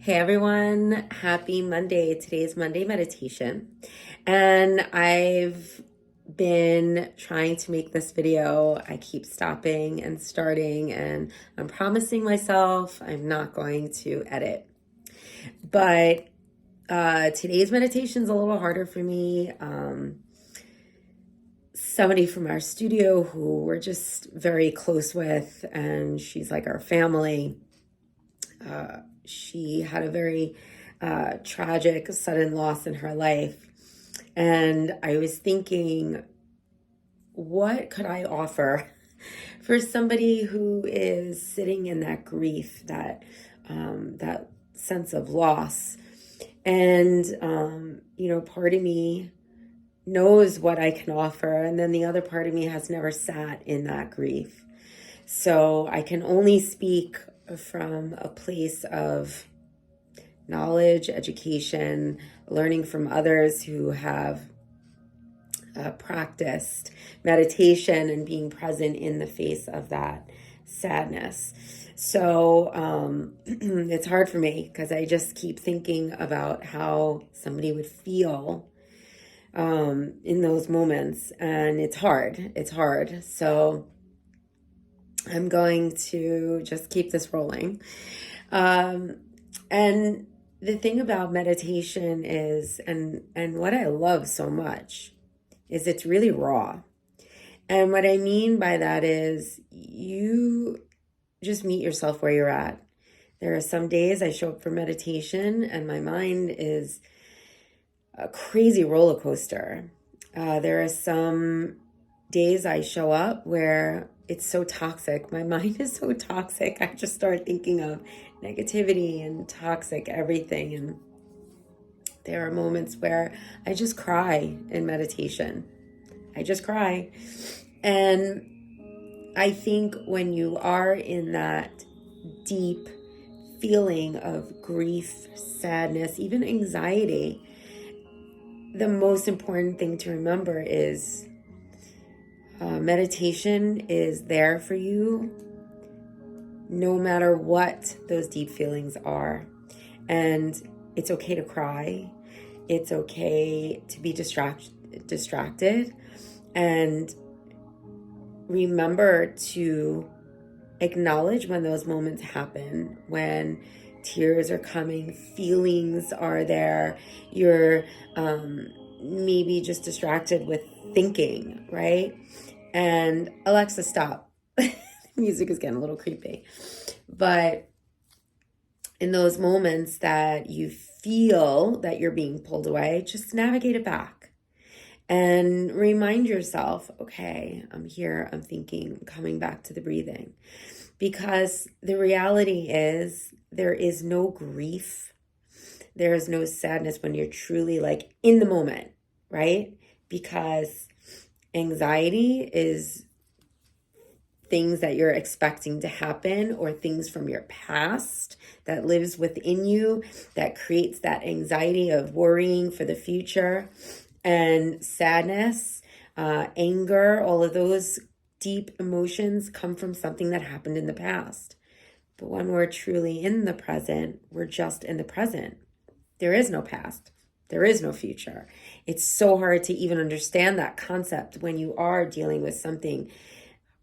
Hey everyone, happy Monday. Today's Monday meditation. And I've been trying to make this video. I keep stopping and starting, and I'm promising myself I'm not going to edit. But today's meditation is a little harder for me. Somebody from our studio who we're just very close with, and she's like our family. She had a very tragic, sudden loss in her life. And I was thinking, what could I offer for somebody who is sitting in that grief, that sense of loss? And, part of me knows what I can offer. And then the other part of me has never sat in that grief. So I can only speak from a place of knowledge, education, learning from others who have practiced meditation and being present in the face of that sadness. So it's hard for me because I just keep thinking about how somebody would feel in those moments, and it's hard. It's hard. So I'm going to just keep this rolling. And the thing about meditation is, and what I love so much, is it's really raw. And what I mean by that is you just meet yourself where you're at. There are some days I show up for meditation and my mind is a crazy roller coaster. There are some days I show up where it's so toxic. My mind is so toxic. I just start thinking of negativity and toxic everything. And there are moments where I just cry in meditation. I just cry. And I think when you are in that deep feeling of grief, sadness, even anxiety, the most important thing to remember is meditation is there for you no matter what those deep feelings are. And it's okay to cry. It's okay to be distracted. And remember to acknowledge when those moments happen, when tears are coming, feelings are there, you're maybe just distracted with thinking, right? And Alexa, stop. The music is getting a little creepy. But in those moments that you feel that you're being pulled away, just navigate it back and remind yourself, okay, I'm here, I'm thinking, I'm coming back to the breathing. Because the reality is there is no grief. There is no sadness when you're truly like in the moment, right? Because anxiety is things that you're expecting to happen or things from your past that lives within you that creates that anxiety of worrying for the future. And sadness, anger, all of those deep emotions come from something that happened in the past. But when we're truly in the present, we're just in the present. There is no past. There is no future. It's so hard to even understand that concept when you are dealing with something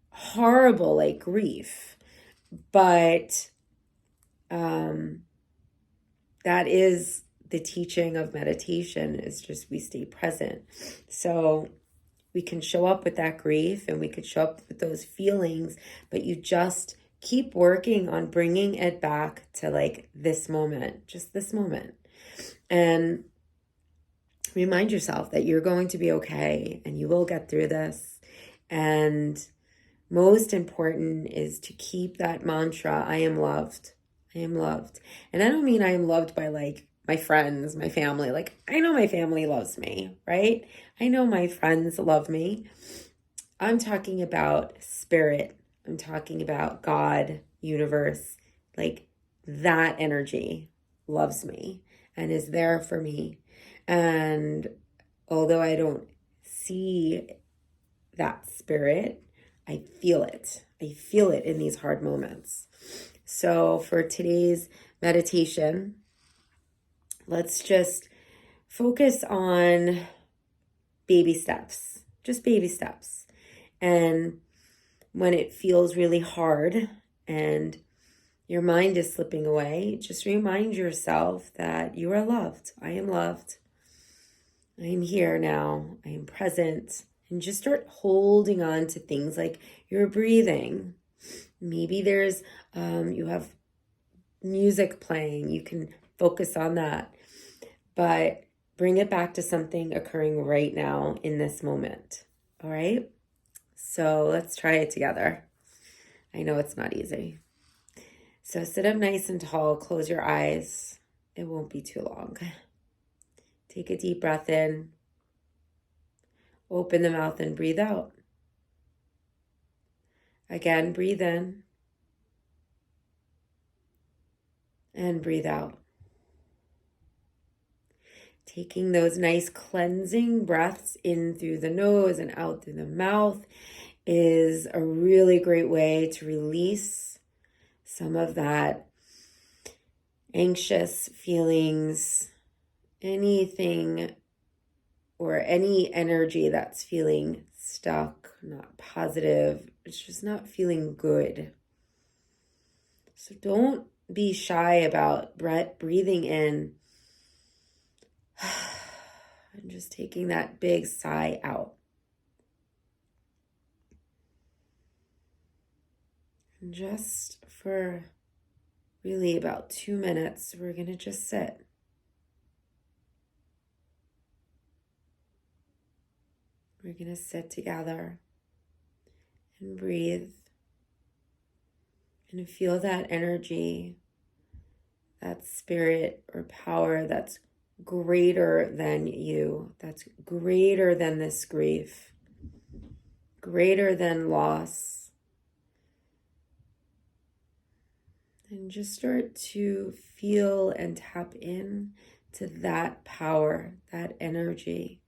horrible like grief. But that is the teaching of meditation, is just we stay present. So we can show up with that grief and we could show up with those feelings, but you just keep working on bringing it back to like this moment, just this moment. And remind yourself that you're going to be okay and you will get through this. And most important is to keep that mantra, I am loved. I am loved. And I don't mean I am loved by like my friends, my family. Like, I know my family loves me, right? I know my friends love me. I'm talking about spirit. I'm talking about God, universe. Like, that energy loves me and is there for me. And although I don't see that spirit, I feel it. I feel it in these hard moments. So for today's meditation, let's just focus on baby steps, just baby steps. And when it feels really hard and your mind is slipping away, just remind yourself that you are loved. I am loved. I am here now. I am present. And just start holding on to things like your breathing. Maybe there's, you have music playing. You can focus on that. But bring it back to something occurring right now in this moment. All right? So let's try it together. I know it's not easy. So sit up nice and tall, close your eyes. It won't be too long. Take a deep breath in. Open the mouth and breathe out. Again, breathe in. And breathe out. Taking those nice cleansing breaths in through the nose and out through the mouth is a really great way to release some of that anxious feelings, anything or any energy that's feeling stuck, not positive, it's just not feeling good. So don't be shy about breathing in and just taking that big sigh out. And just for really about 2 minutes, we're going to just sit. We're going to sit together and breathe and feel that energy, that spirit or power that's greater than you, that's greater than this grief, greater than loss. And just start to feel and tap in to that power, that energy.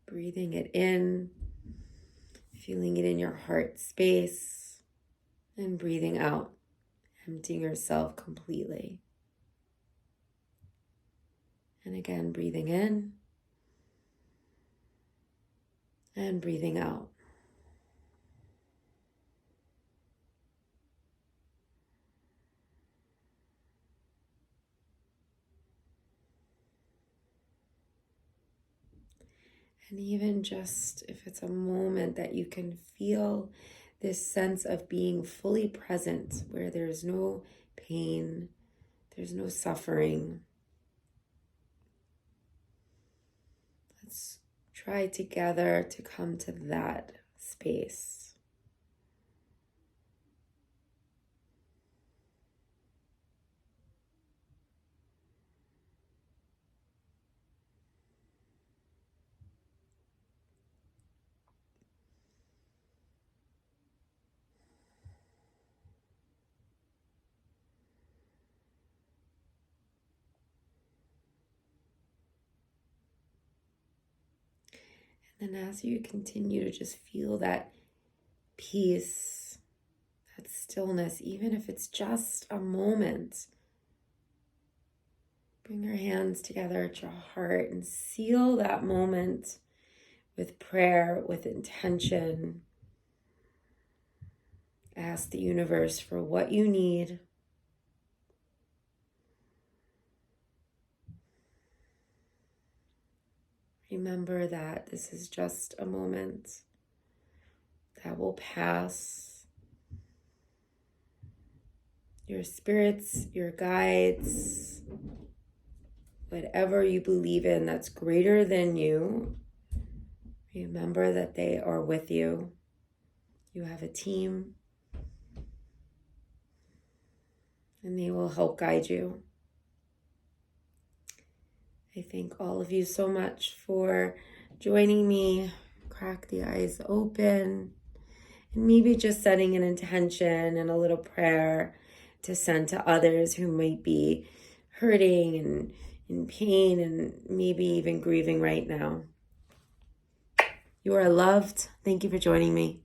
Breathing it in, feeling it in your heart space, and breathing out, emptying yourself completely. And again, breathing in and breathing out. And even just if it's a moment that you can feel this sense of being fully present, where there's no pain, there's no suffering. Let's try together to come to that space. And as you continue to just feel that peace, that stillness, even if it's just a moment, bring your hands together at your heart and seal that moment with prayer, with intention. Ask the universe for what you need. Remember that this is just a moment that will pass. Your spirits, your guides, whatever you believe in that's greater than you, remember that they are with you. You have a team, and they will help guide you. I thank all of you so much for joining me. Crack the eyes open, and maybe just setting an intention and a little prayer to send to others who might be hurting and in pain and maybe even grieving right now. You are loved. Thank you for joining me.